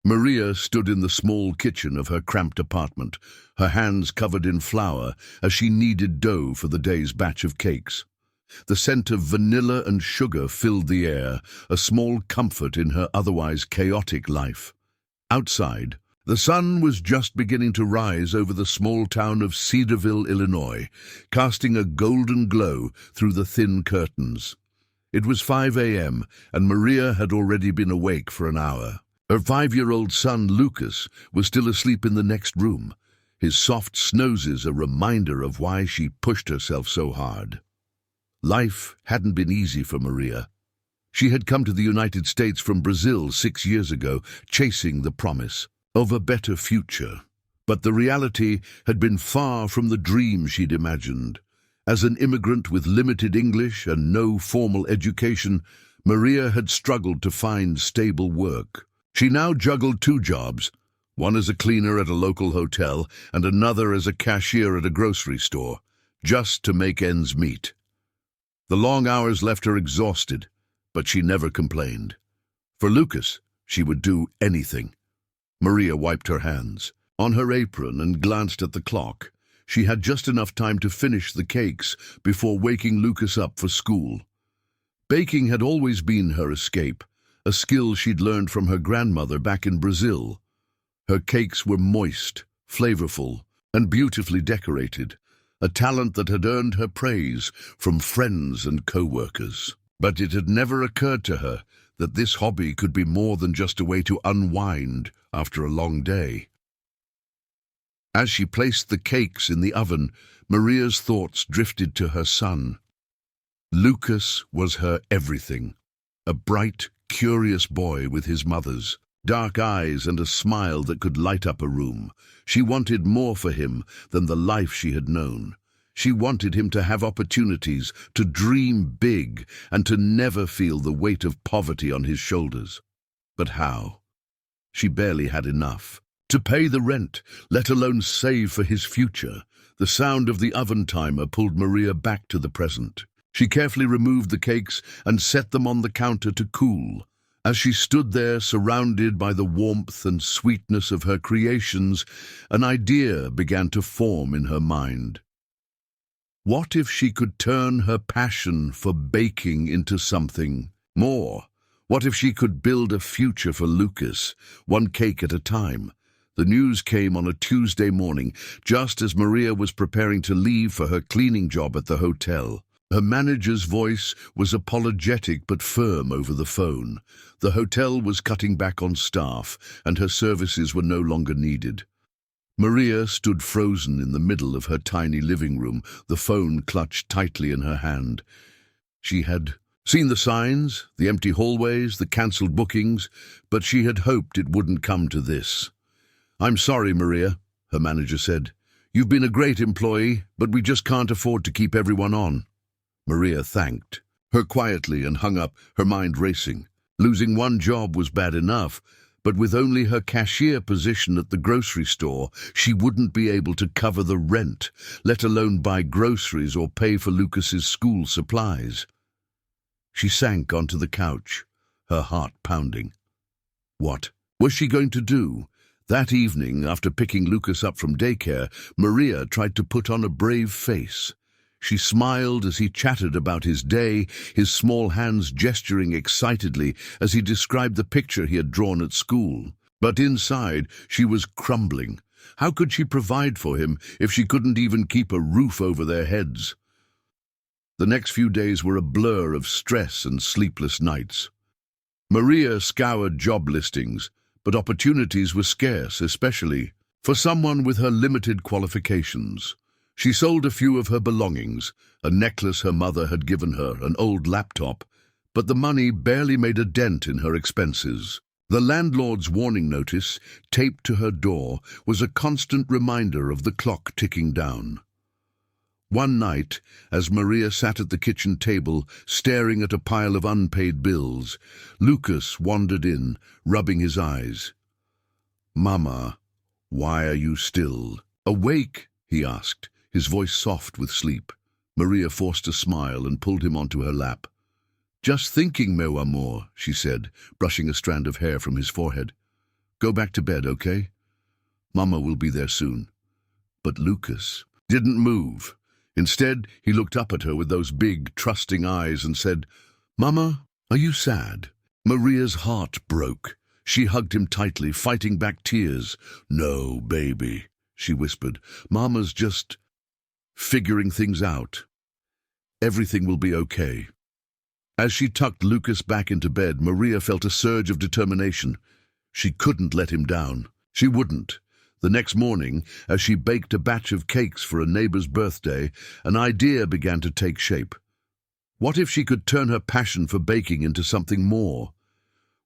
Maria stood in the small kitchen of her cramped apartment, her hands covered in flour as she kneaded dough for the day's batch of cakes. The scent of vanilla and sugar filled the air, a small comfort in her otherwise chaotic life. Outside, the sun was just beginning to rise over the small town of Cedarville, Illinois, casting a golden glow through the thin curtains. It was 5 a.m., and Maria had already been awake for an hour. Her 5-year-old son, Lucas, was still asleep in the next room, his soft snoozes a reminder of why she pushed herself so hard. Life hadn't been easy for Maria. She had come to the United States from Brazil 6 years ago, chasing the promise of a better future. But the reality had been far from the dream she'd imagined. As an immigrant with limited English and no formal education, Maria had struggled to find stable work. She now juggled 2 jobs, one as a cleaner at a local hotel and another as a cashier at a grocery store, just to make ends meet. The long hours left her exhausted, but she never complained. For Lucas, she would do anything. Maria wiped her hands on her apron and glanced at the clock. She had just enough time to finish the cakes before waking Lucas up for school. Baking had always been her escape, a skill she'd learned from her grandmother back in Brazil. Her cakes were moist, flavorful, and beautifully decorated, a talent that had earned her praise from friends and co-workers. But it had never occurred to her that this hobby could be more than just a way to unwind after a long day. As she placed the cakes in the oven, Maria's thoughts drifted to her son. Lucas was her everything, a bright, curious boy with his mother's dark eyes and a smile that could light up a room. She wanted more for him than the life she had known. She wanted him to have opportunities, to dream big, and to never feel the weight of poverty on his shoulders. But how? She barely had enough to pay the rent, let alone save for his future. The sound of the oven timer pulled Maria back to the present. She carefully removed the cakes and set them on the counter to cool. As she stood there, surrounded by the warmth and sweetness of her creations, an idea began to form in her mind. What if she could turn her passion for baking into something more? What if she could build a future for Lucas, one cake at a time? The news came on a Tuesday morning, just as Maria was preparing to leave for her cleaning job at the hotel. Her manager's voice was apologetic but firm over the phone. The hotel was cutting back on staff, and her services were no longer needed. Maria stood frozen in the middle of her tiny living room, the phone clutched tightly in her hand. She had seen the signs, the empty hallways, the cancelled bookings, but she had hoped it wouldn't come to this. "I'm sorry, Maria," her manager said. "You've been a great employee, but we just can't afford to keep everyone on." Maria thanked her quietly and hung up, her mind racing. Losing one job was bad enough, but with only her cashier position at the grocery store, she wouldn't be able to cover the rent, let alone buy groceries or pay for Lucas's school supplies. She sank onto the couch, her heart pounding. What was she going to do? That evening, after picking Lucas up from daycare, Maria tried to put on a brave face. She smiled as he chatted about his day, his small hands gesturing excitedly as he described the picture he had drawn at school. But inside, she was crumbling. How could she provide for him if she couldn't even keep a roof over their heads? The next few days were a blur of stress and sleepless nights. Maria scoured job listings, but opportunities were scarce, especially for someone with her limited qualifications. She sold a few of her belongings, a necklace her mother had given her, an old laptop, but the money barely made a dent in her expenses. The landlord's warning notice, taped to her door, was a constant reminder of the clock ticking down. One night, as Maria sat at the kitchen table, staring at a pile of unpaid bills, Lucas wandered in, rubbing his eyes. "Mama, why are you still awake?" he asked, his voice soft with sleep. Maria forced a smile and pulled him onto her lap. "Just thinking, meu amor," she said, brushing a strand of hair from his forehead. Go back to bed, okay? Mama will be there soon." But Lucas didn't move. Instead, he looked up at her with those big, trusting eyes and said, "Mama, are you sad?" Maria's heart broke. She hugged him tightly, fighting back tears. "No, baby," she whispered. "Mama's just figuring things out. Everything will be okay." As she tucked Lucas back into bed, Maria felt a surge of determination. She couldn't let him down. She wouldn't. The next morning, as she baked a batch of cakes for a neighbor's birthday, an idea began to take shape. What if she could turn her passion for baking into something more?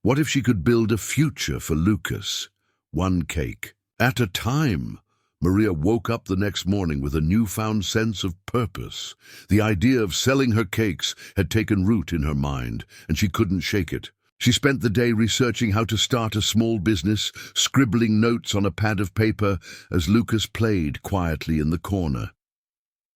What if she could build a future for Lucas? One cake at a time. Maria woke up the next morning with a newfound sense of purpose. The idea of selling her cakes had taken root in her mind, and she couldn't shake it. She spent the day researching how to start a small business, scribbling notes on a pad of paper as Lucas played quietly in the corner.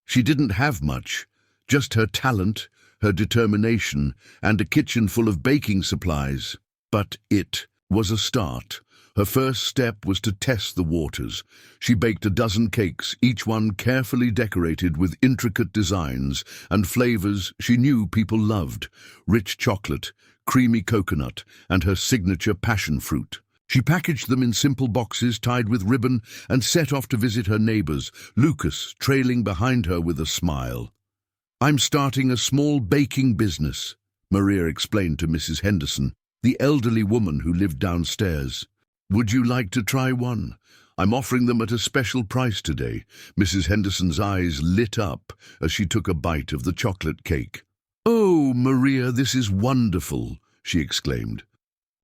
She didn't have much, just her talent, her determination, and a kitchen full of baking supplies. But it was a start. Her first step was to test the waters. She baked a dozen cakes, each one carefully decorated with intricate designs and flavors she knew people loved: rich chocolate, creamy coconut, and her signature passion fruit. She packaged them in simple boxes tied with ribbon and set off to visit her neighbors, Lucas trailing behind her with a smile. "I'm starting a small baking business," Maria explained to Mrs. Henderson, the elderly woman who lived downstairs. "Would you like to try one? I'm offering them at a special price today." Mrs. Henderson's eyes lit up as she took a bite of the chocolate cake. "Oh, Maria, this is wonderful," she exclaimed.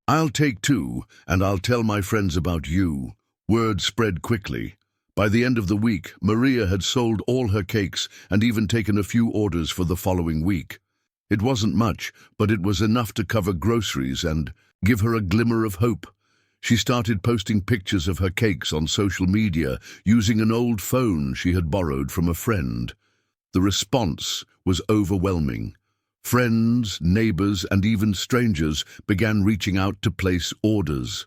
"I'll take two, and I'll tell my friends about you." Word spread quickly. By the end of the week, Maria had sold all her cakes and even taken a few orders for the following week. It wasn't much, but it was enough to cover groceries and give her a glimmer of hope. She started posting pictures of her cakes on social media using an old phone she had borrowed from a friend. The response was overwhelming. Friends, neighbors, and even strangers began reaching out to place orders.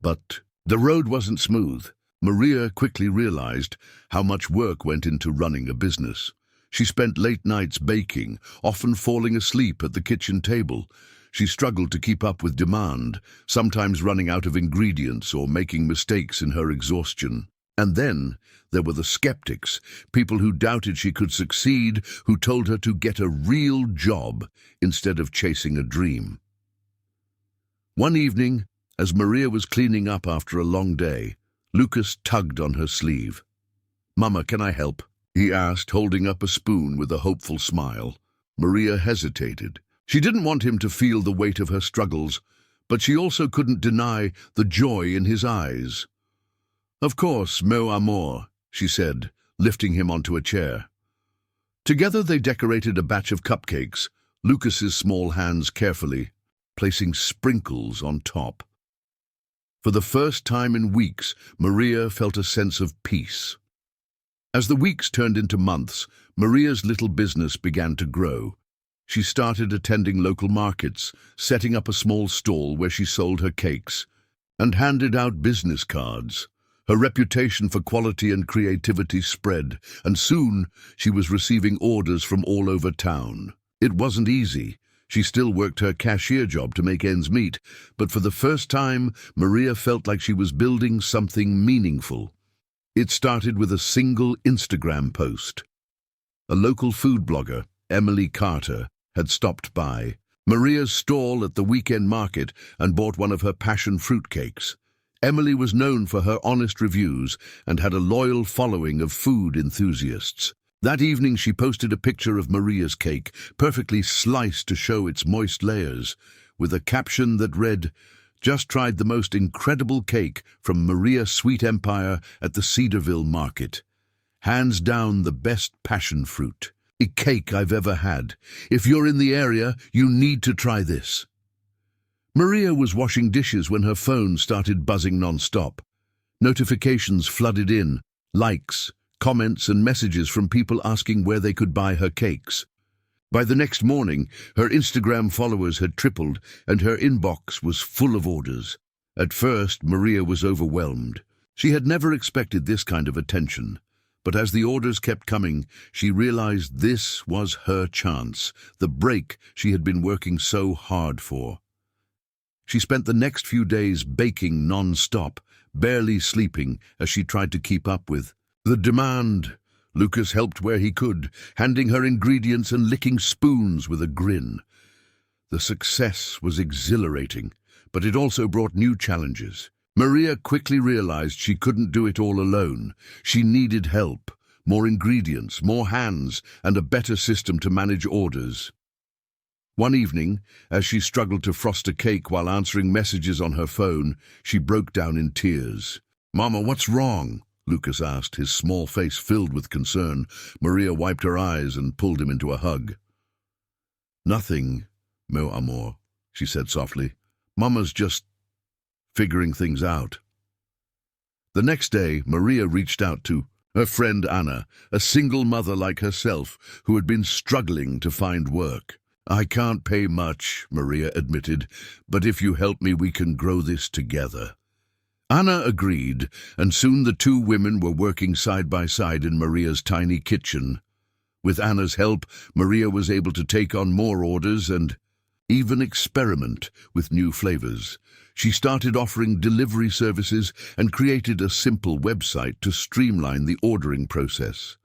But the road wasn't smooth. Maria quickly realized how much work went into running a business. She spent late nights baking, often falling asleep at the kitchen table. She struggled to keep up with demand, sometimes running out of ingredients or making mistakes in her exhaustion. And then there were the skeptics, people who doubted she could succeed, who told her to get a real job instead of chasing a dream. One evening, as Maria was cleaning up after a long day, Lucas tugged on her sleeve. "Mama, can I help?" he asked, holding up a spoon with a hopeful smile. Maria hesitated. She didn't want him to feel the weight of her struggles, but she also couldn't deny the joy in his eyes. "Of course, meu amor," she said, lifting him onto a chair. Together they decorated a batch of cupcakes, Lucas's small hands carefully, placing sprinkles on top. For the first time in weeks, Maria felt a sense of peace. As the weeks turned into months, Maria's little business began to grow. She started attending local markets, setting up a small stall where she sold her cakes, and handed out business cards. Her reputation for quality and creativity spread, and soon she was receiving orders from all over town. It wasn't easy. She still worked her cashier job to make ends meet, but for the first time, Maria felt like she was building something meaningful. It started with a single Instagram post. A local food blogger, Emily Carter, had stopped by Maria's stall at the weekend market and bought one of her passion fruit cakes. Emily was known for her honest reviews and had a loyal following of food enthusiasts. That evening she posted a picture of Maria's cake, perfectly sliced to show its moist layers, with a caption that read, "Just tried the most incredible cake from Maria Sweet Empire at the Cedarville Market. Hands down the best passion fruit cake I've ever had. If you're in the area, you need to try this." Maria was washing dishes when her phone started buzzing non-stop. Notifications flooded in, likes, comments and messages from people asking where they could buy her cakes. By the next morning, her Instagram followers had tripled and her inbox was full of orders. At first, Maria was overwhelmed. She had never expected this kind of attention. But as the orders kept coming, she realized this was her chance, the break she had been working so hard for. She spent the next few days baking non-stop, barely sleeping as she tried to keep up with the demand. Lucas helped where he could, handing her ingredients and licking spoons with a grin. The success was exhilarating, but it also brought new challenges. Maria quickly realized she couldn't do it all alone. She needed help, more ingredients, more hands, and a better system to manage orders. One evening, as she struggled to frost a cake while answering messages on her phone, she broke down in tears. "Mama, what's wrong?" Lucas asked, his small face filled with concern. Maria wiped her eyes and pulled him into a hug. "Nothing, meu amor," she said softly. "Mama's just figuring things out." The next day, Maria reached out to her friend Anna, a single mother like herself who had been struggling to find work. "I can't pay much," Maria admitted, "but if you help me, we can grow this together." Anna agreed, and soon the two women were working side by side in Maria's tiny kitchen. With Anna's help, Maria was able to take on more orders and even experiment with new flavors. She started offering delivery services and created a simple website to streamline the ordering process.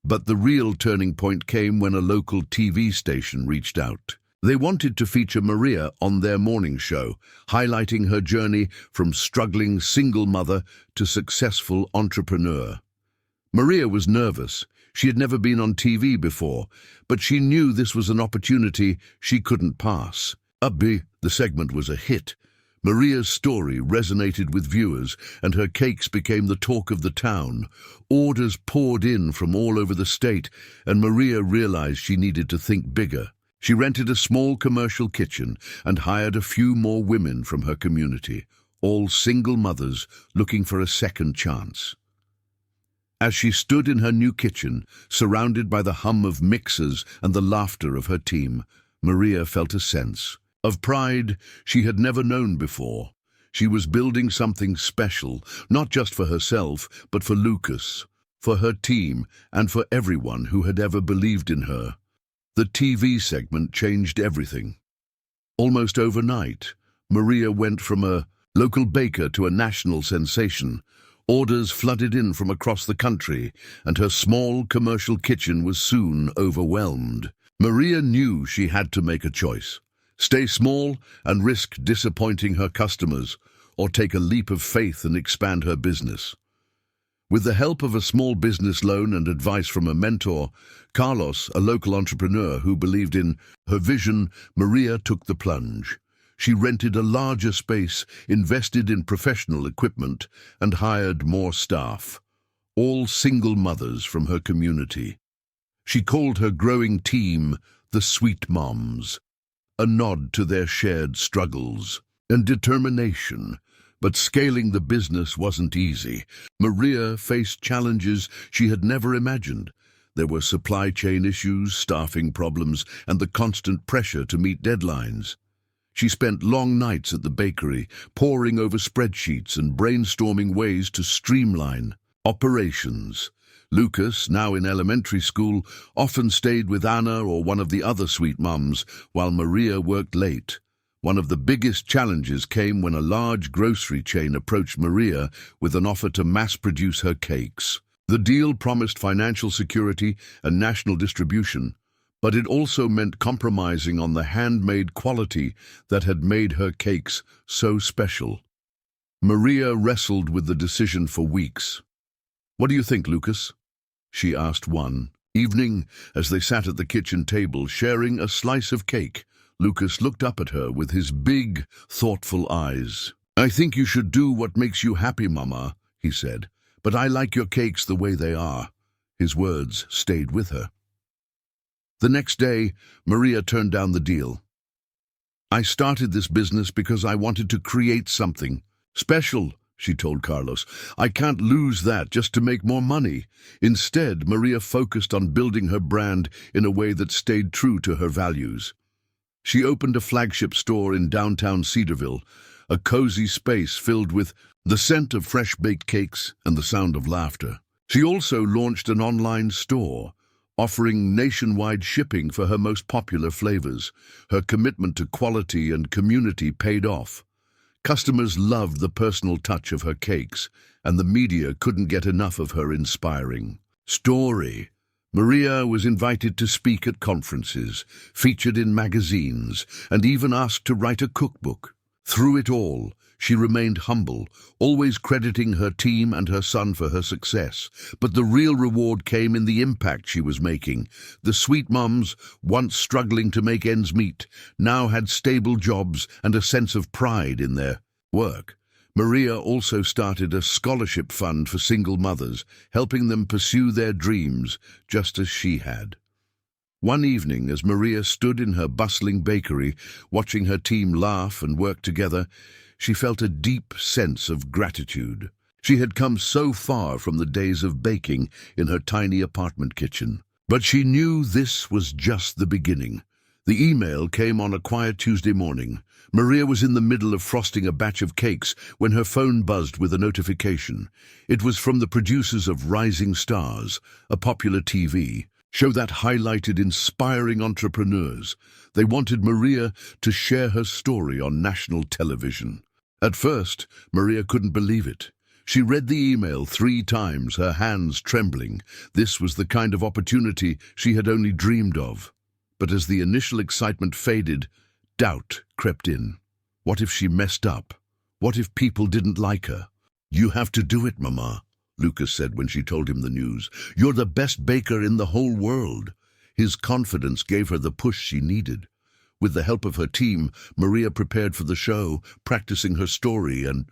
But the real turning point came when a local TV station reached out. They wanted to feature Maria on their morning show, highlighting her journey from struggling single mother to successful entrepreneur. Maria was nervous. She had never been on TV before, but she knew this was an opportunity she couldn't pass. The segment was a hit. Maria's story resonated with viewers, and her cakes became the talk of the town. Orders poured in from all over the state, and Maria realized she needed to think bigger. She rented a small commercial kitchen and hired a few more women from her community, all single mothers looking for a second chance. As she stood in her new kitchen, surrounded by the hum of mixers and the laughter of her team, Maria felt a sense of pride she had never known before. She was building something special, not just for herself, but for Lucas, for her team, and for everyone who had ever believed in her. The TV segment changed everything. Almost overnight, Maria went from a local baker to a national sensation. Orders flooded in from across the country, and her small commercial kitchen was soon overwhelmed. Maria knew she had to make a choice: stay small and risk disappointing her customers, or take a leap of faith and expand her business. With the help of a small business loan and advice from a mentor, Carlos, a local entrepreneur who believed in her vision, Maria took the plunge. She rented a larger space, invested in professional equipment, and hired more staff, all single mothers from her community. She called her growing team the Sweet Moms, a nod to their shared struggles and determination. But scaling the business wasn't easy. Maria faced challenges she had never imagined. There were supply chain issues, staffing problems, and the constant pressure to meet deadlines. She spent long nights at the bakery, poring over spreadsheets and brainstorming ways to streamline operations. Lucas, now in elementary school, often stayed with Anna or one of the other Sweet Mums, while Maria worked late. One of the biggest challenges came when a large grocery chain approached Maria with an offer to mass-produce her cakes. The deal promised financial security and national distribution, but it also meant compromising on the handmade quality that had made her cakes so special. Maria wrestled with the decision for weeks. "What do you think, Lucas?" she asked one evening as they sat at the kitchen table sharing a slice of cake. Lucas looked up at her with his big, thoughtful eyes. "I think you should do what makes you happy, Mama," he said, "but I like your cakes the way they are." His words stayed with her. The next day, Maria turned down the deal. "I started this business because I wanted to create something special," she told Carlos. "I can't lose that just to make more money." Instead, Maria focused on building her brand in a way that stayed true to her values. She opened a flagship store in downtown Cedarville, a cozy space filled with the scent of fresh-baked cakes and the sound of laughter. She also launched an online store, offering nationwide shipping for her most popular flavors. Her commitment to quality and community paid off. Customers loved the personal touch of her cakes, and the media couldn't get enough of her inspiring story. Maria was invited to speak at conferences, featured in magazines, and even asked to write a cookbook. Through it all, she remained humble, always crediting her team and her son for her success. But the real reward came in the impact she was making. The sweet mums, once struggling to make ends meet, now had stable jobs and a sense of pride in their work. Maria also started a scholarship fund for single mothers, helping them pursue their dreams just as she had. One evening, as Maria stood in her bustling bakery, watching her team laugh and work together, she felt a deep sense of gratitude. She had come so far from the days of baking in her tiny apartment kitchen. But she knew this was just the beginning. The email came on a quiet Tuesday morning. Maria was in the middle of frosting a batch of cakes when her phone buzzed with a notification. It was from the producers of Rising Stars, a popular TV show that highlighted inspiring entrepreneurs. They wanted Maria to share her story on national television. At first, Maria couldn't believe it. She read the email 3 times, her hands trembling. This was the kind of opportunity she had only dreamed of. But as the initial excitement faded, doubt crept in. What if she messed up? What if people didn't like her? "You have to do it, Mama," Lucas said when she told him the news. "You're the best baker in the whole world." His confidence gave her the push she needed. With the help of her team, Maria prepared for the show, practicing her story and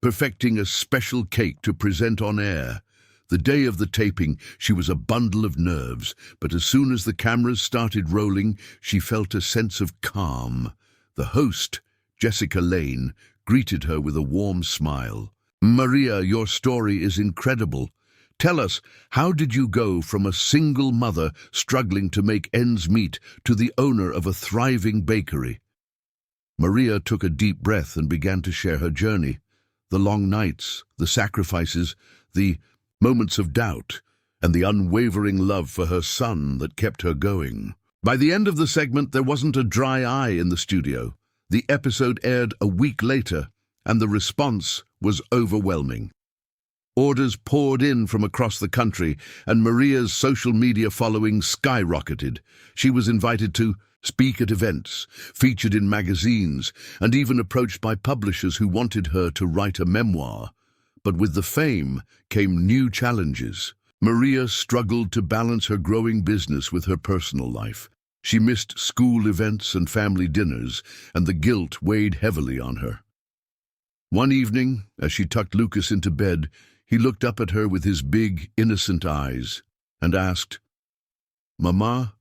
perfecting a special cake to present on air. The day of the taping, she was a bundle of nerves, but as soon as the cameras started rolling, she felt a sense of calm. The host, Jessica Lane, greeted her with a warm smile. "Maria, your story is incredible. Tell us, how did you go from a single mother struggling to make ends meet to the owner of a thriving bakery?" Maria took a deep breath and began to share her journey. The long nights, the sacrifices, the moments of doubt, and the unwavering love for her son that kept her going. By the end of the segment, there wasn't a dry eye in the studio. The episode aired a week later, and the response was overwhelming. Orders poured in from across the country, and Maria's social media following skyrocketed. She was invited to speak at events, featured in magazines, and even approached by publishers who wanted her to write a memoir. But with the fame came new challenges. Maria struggled to balance her growing business with her personal life. She missed school events and family dinners, and the guilt weighed heavily on her. One evening, as she tucked Lucas into bed, he looked up at her with his big, innocent eyes and asked, "Mama,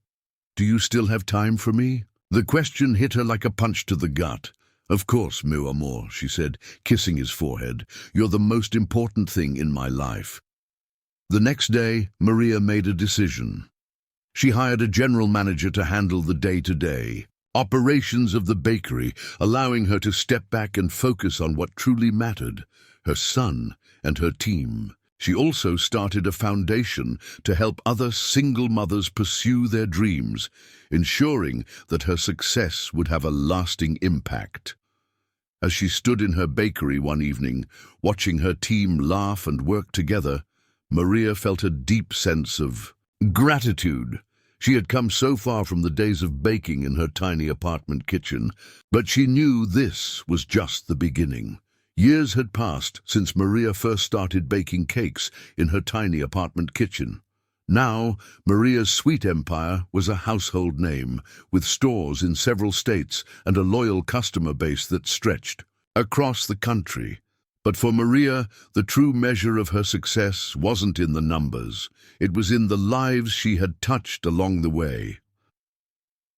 do you still have time for me?" The question hit her like a punch to the gut. "Of course, meu amor," she said, kissing his forehead. "You're the most important thing in my life." The next day, Maria made a decision. She hired a general manager to handle the day-to-day operations of the bakery, allowing her to step back and focus on what truly mattered, her son and her team. She also started a foundation to help other single mothers pursue their dreams, ensuring that her success would have a lasting impact. As she stood in her bakery one evening, watching her team laugh and work together, Maria felt a deep sense of gratitude. She had come so far from the days of baking in her tiny apartment kitchen, but she knew this was just the beginning. Years had passed since Maria first started baking cakes in her tiny apartment kitchen. Now, Maria's sweet empire was a household name, with stores in several states and a loyal customer base that stretched across the country. But for Maria, the true measure of her success wasn't in the numbers. It was in the lives she had touched along the way.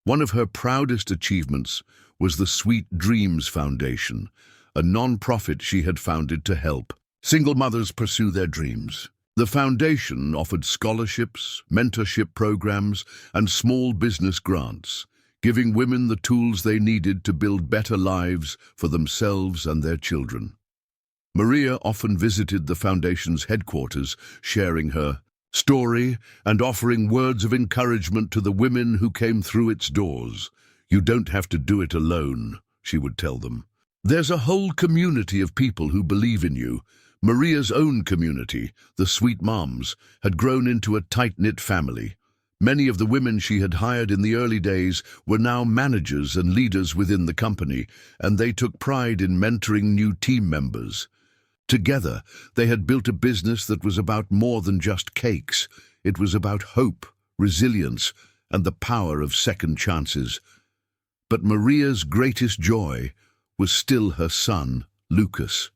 One of her proudest achievements was the Sweet Dreams Foundation, a non-profit she had founded to help single mothers pursue their dreams. The foundation offered scholarships, mentorship programs, and small business grants, giving women the tools they needed to build better lives for themselves and their children. Maria often visited the foundation's headquarters, sharing her story and offering words of encouragement to the women who came through its doors. "You don't have to do it alone," she would tell them. "There's a whole community of people who believe in you." Maria's own community, the Sweet Moms, had grown into a tight-knit family. Many of the women she had hired in the early days were now managers and leaders within the company, and they took pride in mentoring new team members. Together, they had built a business that was about more than just cakes. It was about hope, resilience, and the power of second chances. But Maria's greatest joy was still her son, Lucas.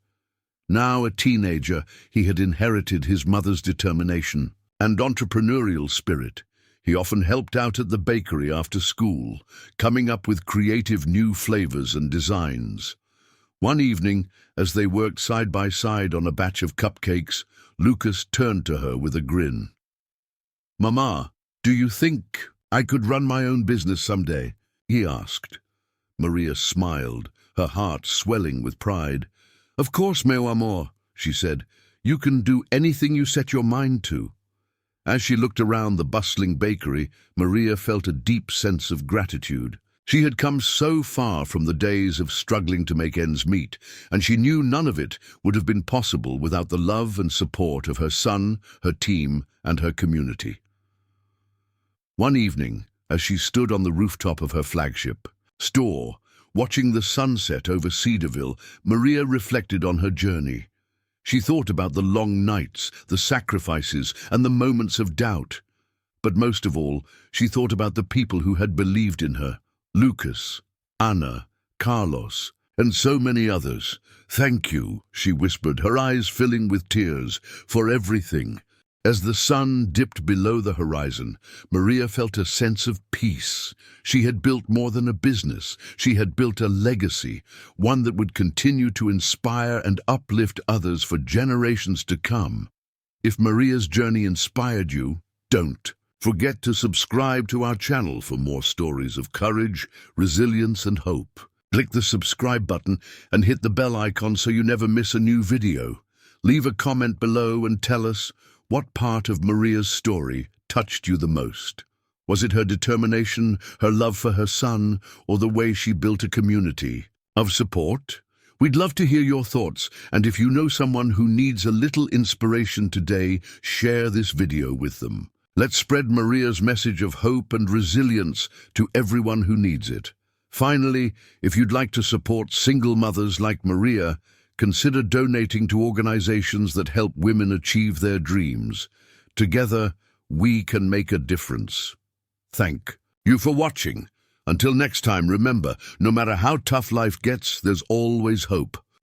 Now a teenager, he had inherited his mother's determination and entrepreneurial spirit. He often helped out at the bakery after school, coming up with creative new flavors and designs. One evening, as they worked side by side on a batch of cupcakes, Lucas turned to her with a grin. "Mama, do you think I could run my own business someday?" he asked. Maria smiled, her heart swelling with pride. "Of course, meu amor," she said. "You can do anything you set your mind to." As she looked around the bustling bakery, Maria felt a deep sense of gratitude. She had come so far from the days of struggling to make ends meet, and she knew none of it would have been possible without the love and support of her son, her team, and her community. One evening, as she stood on the rooftop of her flagship store, watching the sunset over Cedarville, Maria reflected on her journey. She thought about the long nights, the sacrifices, and the moments of doubt. But most of all, she thought about the people who had believed in her. Lucas, Anna, Carlos, and so many others. "Thank you," she whispered, her eyes filling with tears, "for everything." As the sun dipped below the horizon, Maria felt a sense of peace. She had built more than a business. She had built a legacy, one that would continue to inspire and uplift others for generations to come. If Maria's journey inspired you, don't forget to subscribe to our channel for more stories of courage, resilience, and hope. Click the subscribe button and hit the bell icon so you never miss a new video. Leave a comment below and tell us, what part of Maria's story touched you the most? Was it her determination, her love for her son, or the way she built a community of support? We'd love to hear your thoughts, and if you know someone who needs a little inspiration today, share this video with them. Let's spread Maria's message of hope and resilience to everyone who needs it. Finally, if you'd like to support single mothers like Maria, consider donating to organizations that help women achieve their dreams. Together, we can make a difference. Thank you for watching. Until next time, remember, no matter how tough life gets, there's always hope.